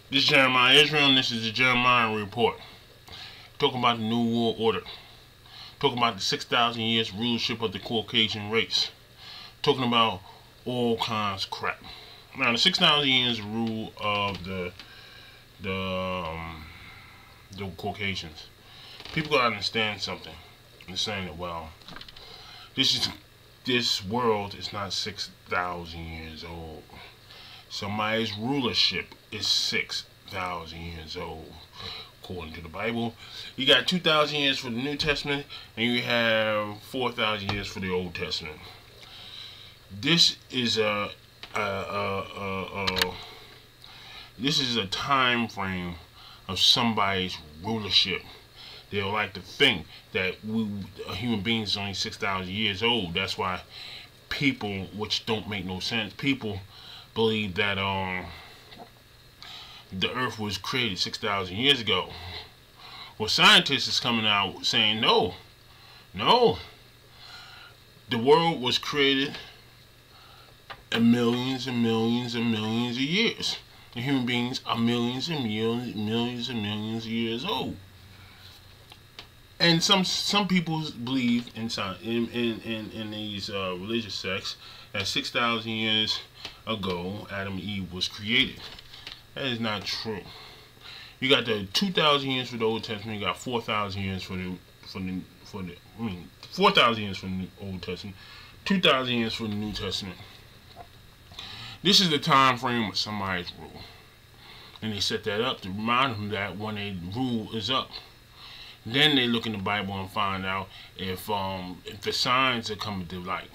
This is Jeremiah Israel, and this is the Jeremiah Report. Talking about the New World Order. Talking about the 6,000 years rulership of the Caucasian race. Talking about all kinds of crap. Now, the 6,000 years rule of the, um, the Caucasians. People gotta understand something. They're saying that, well, this world is not 6,000 years old. Somebody's rulership is 6,000 years old, according to the Bible. You got 2,000 years for the New Testament, and you have 4,000 years for the Old Testament. This is this is a time frame of somebody's rulership. They would like to think that human beings is only 6,000 years old. That's why people, which don't make no sense, people believe that the earth was created 6,000 years ago. Well, scientists is coming out saying no, the world was created in millions and millions and millions of years. And human beings are millions and millions and millions of years old. And some people believe in these religious sects that 6,000 years ago Adam and Eve was created. That is not true. You got the 2,000 years for the Old Testament. You got 4,000 years for the 4,000 years for the Old Testament, 2,000 years for the New Testament. This is the time frame of somebody's rule, and they set that up to remind them that when a rule is up. Then they look in the Bible and find out if the signs are coming to light.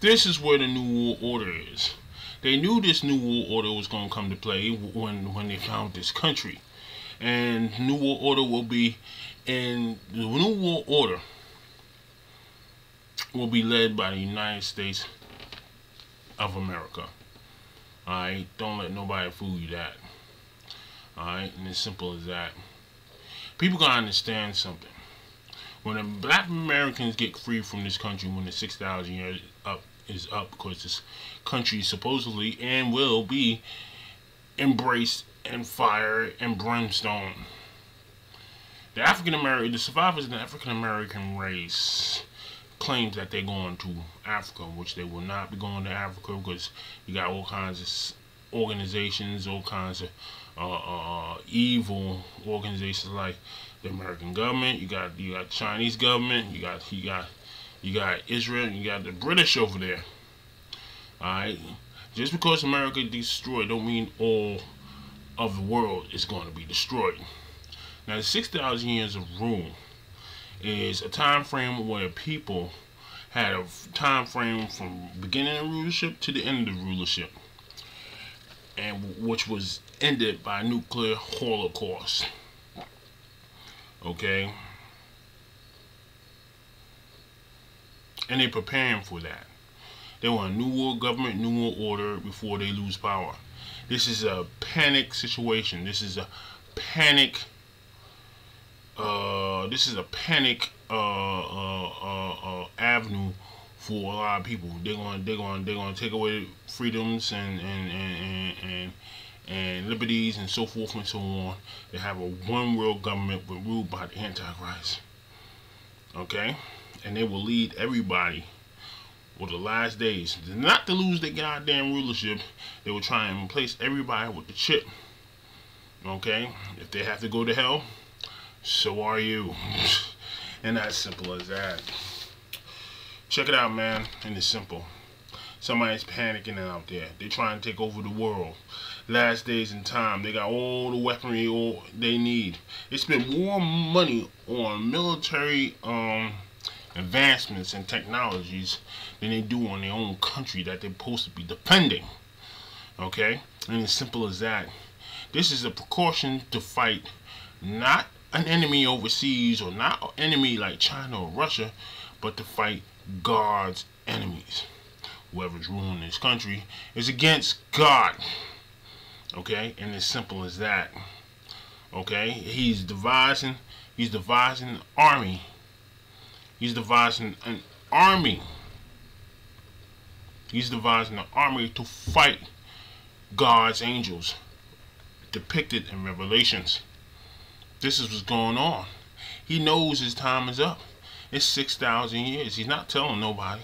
This is where the New World Order is. They knew this New World Order was going to come to play when they found this country. And New World Order will be, and the New World Order will be led by the United States of America. Alright, don't let nobody fool you that. Alright, and as simple as that. People gotta understand something. When the black Americans get free from this country, when the 6,000 years is up, because this country supposedly and will be embraced in fire and brimstone. The survivors of the African American race claims that they're going to Africa, which they will not be going to Africa, because you got all kinds of organizations, all kinds of evil organizations like the American government. You got the Chinese government. You got Israel. And you got the British over there. All right. Just because America destroyed, don't mean all of the world is going to be destroyed. Now, the 6,000 years of rule is a time frame where people had a time frame from beginning of rulership to the end of the rulership, and which was ended by nuclear holocaust. Okay? And they're preparing for that. They want a new world government, new world order before they lose power. This is a panic situation. This is a panic. Avenue for a lot of people. They're going to take away freedoms and liberties and so forth and so on. They have a one world government ruled by the Antichrist. Okay? And they will lead everybody with the last days. Not to lose their goddamn rulership. They will try and replace everybody with the chip. Okay? If they have to go to hell, so are you. And that's simple as that. Check it out, man. And it's simple. Somebody's panicking out there. They're trying to take over the world. Last days in time. They got all the weaponry all they need. They spend more money on military advancements and technologies than they do on their own country that they're supposed to be defending. Okay? And as simple as that. This is a precaution to fight not an enemy overseas or not an enemy like China or Russia, but to fight God's enemies. Whoever's ruling this country is against God. Okay? And as simple as that. Okay? He's devising an army. He's devising an army. He's devising an army to fight God's angels. depicted in Revelations. This is what's going on. He knows his time is up. It's 6,000 years. He's not telling nobody.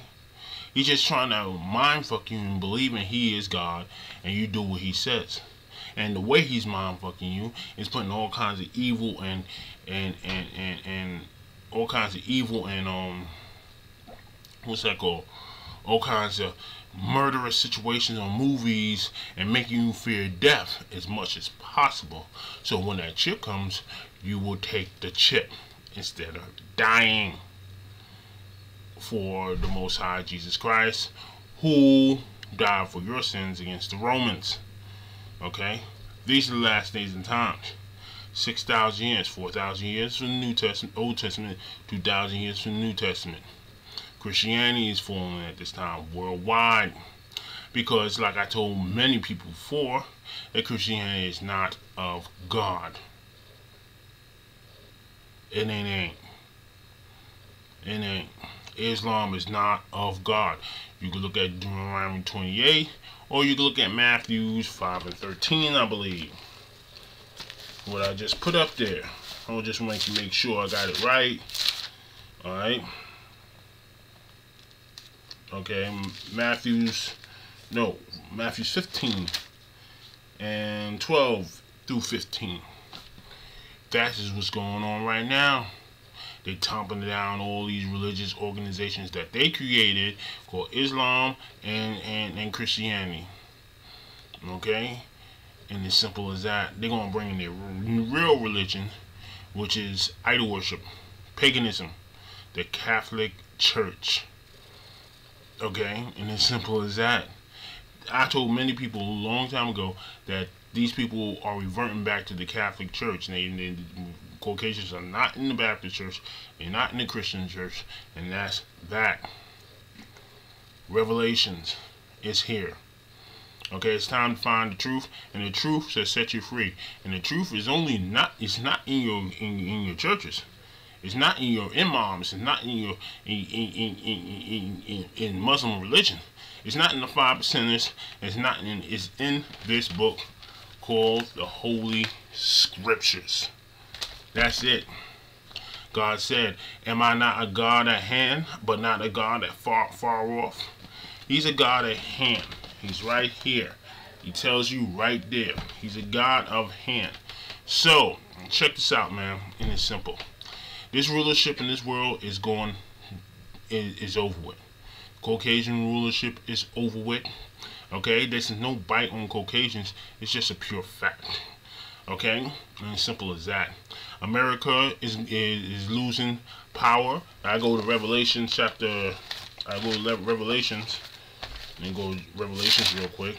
He's just trying to mind fuck you and believing he is God and you do what he says. And the way he's mind fucking you is putting all kinds of evil and all kinds of evil and what's that called? All kinds of murderous situations on movies and making you fear death as much as possible. So when that chip comes, you will take the chip instead of dying for the Most High Jesus Christ, who died for your sins against the Romans. Okay? These are the last days and times. 6,000 years, 4,000 years from the New Testament, Old Testament, 2,000 years from the New Testament. Christianity is falling at this time worldwide because, like I told many people before, that Christianity is not of God. It ain't. Islam is not of God. You can look at Deuteronomy 28, or you can look at Matthew 5 and 13, I believe. What I just put up there. I'll just make sure I got it right. Alright. Okay, Matthew 15 and 12 through 15. That is what's going on right now. They topping down all these religious organizations that they created called Islam and Christianity. Okay? And as simple as that. They're going to bring in their real religion, which is idol worship, paganism, the Catholic Church. Okay? And as simple as that. I told many people a long time ago that these people are reverting back to the Catholic Church. They Caucasians are not in the Baptist Church. They're not in the Christian Church. And that's that. Revelations is here. Okay, it's time to find the truth, and the truth shall set you free. And the truth is only not. It's not in your churches. It's not in your imams. It's not in your in Muslim religion. It's not in the 5%ers. It's in this book called the Holy Scriptures. That's it. God said, "Am I not a God at hand, but not a God at far off?" He's a God at hand. He's right here. He tells you right there. He's a God of hand. So, check this out, man. And it's simple. This rulership in this world is over with. Caucasian rulership is over with. Okay? There's no bite on Caucasians. It's just a pure fact. Okay? And as simple as that. America is losing power. I go to Revelations chapter. I go to Revelations. Let me go to Revelations real quick.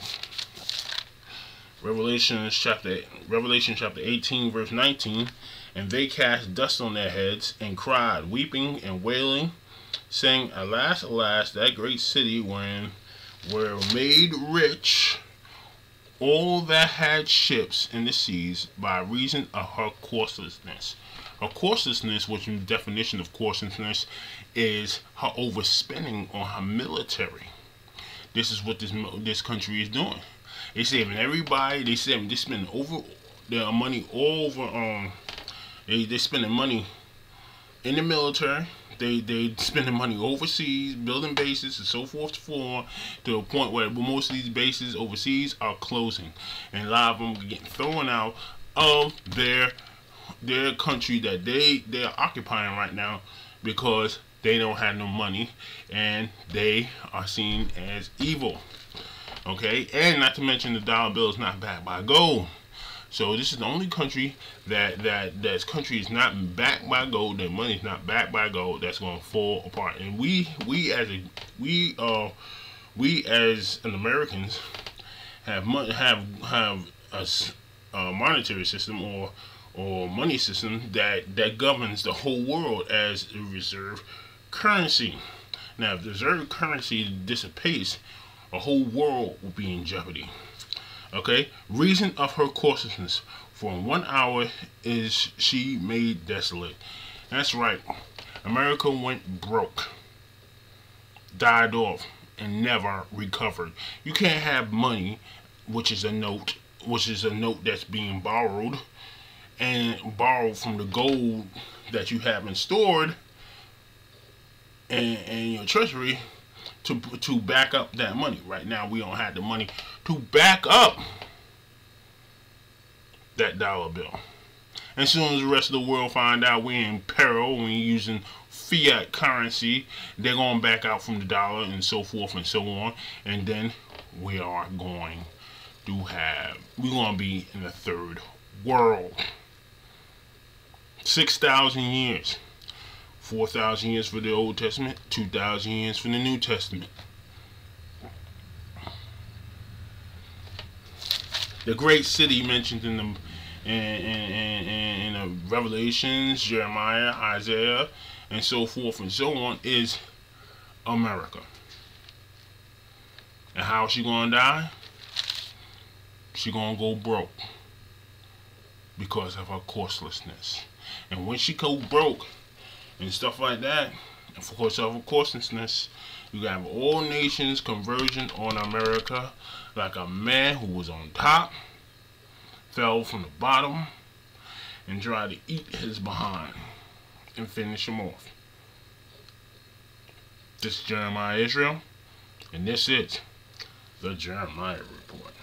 Revelation chapter 18, verse 19. And they cast dust on their heads and cried, weeping and wailing, saying, "Alas, alas, that great city wherein were made rich all that had ships in the seas by reason of her courselessness." Her courselessness, which the definition of courselessness is her overspending on her military. This is what this country is doing. They saving everybody. They spending over their money all over. They spending money in the military. They spending money overseas, building bases and so forth to a point where most of these bases overseas are closing, and a lot of them are getting thrown out of their country that they are occupying right now because they don't have no money and they are seen as evil. Okay, and not to mention the dollar bill is not backed by gold. So this is the only country that country is not backed by gold. Their money is not backed by gold. That's going to fall apart. And we as an Americans have a monetary system or money system that governs the whole world as a reserve currency. Now, if the reserve currency dissipates, a whole world will be in jeopardy. Okay, reason of her courselessness. For in 1 hour is she made desolate. That's right. America went broke, died off, and never recovered. You can't have money, which is a note, which is a note that's being borrowed, and borrowed from the gold that you haven't stored in your treasury to back up that money. Right now, we don't have the money to back up that dollar bill. As soon as the rest of the world find out we're in peril when we're using fiat currency, they're going to back out from the dollar and so forth and so on. And then we're going to be in the third world. 6,000 years. 4,000 years for the Old Testament, 2,000 years for the New Testament. The great city mentioned in the Revelations, Jeremiah, Isaiah, and so forth and so on is America. And how is she going to die? She going to go broke because of her costlessness. And when she go broke and stuff like that, and because of her costlessness, you have all nations converging on America, like a man who was on top fell from the bottom and tried to eat his behind and finish him off. This is Jeremiah Israel, and this is the Jeremiah Report.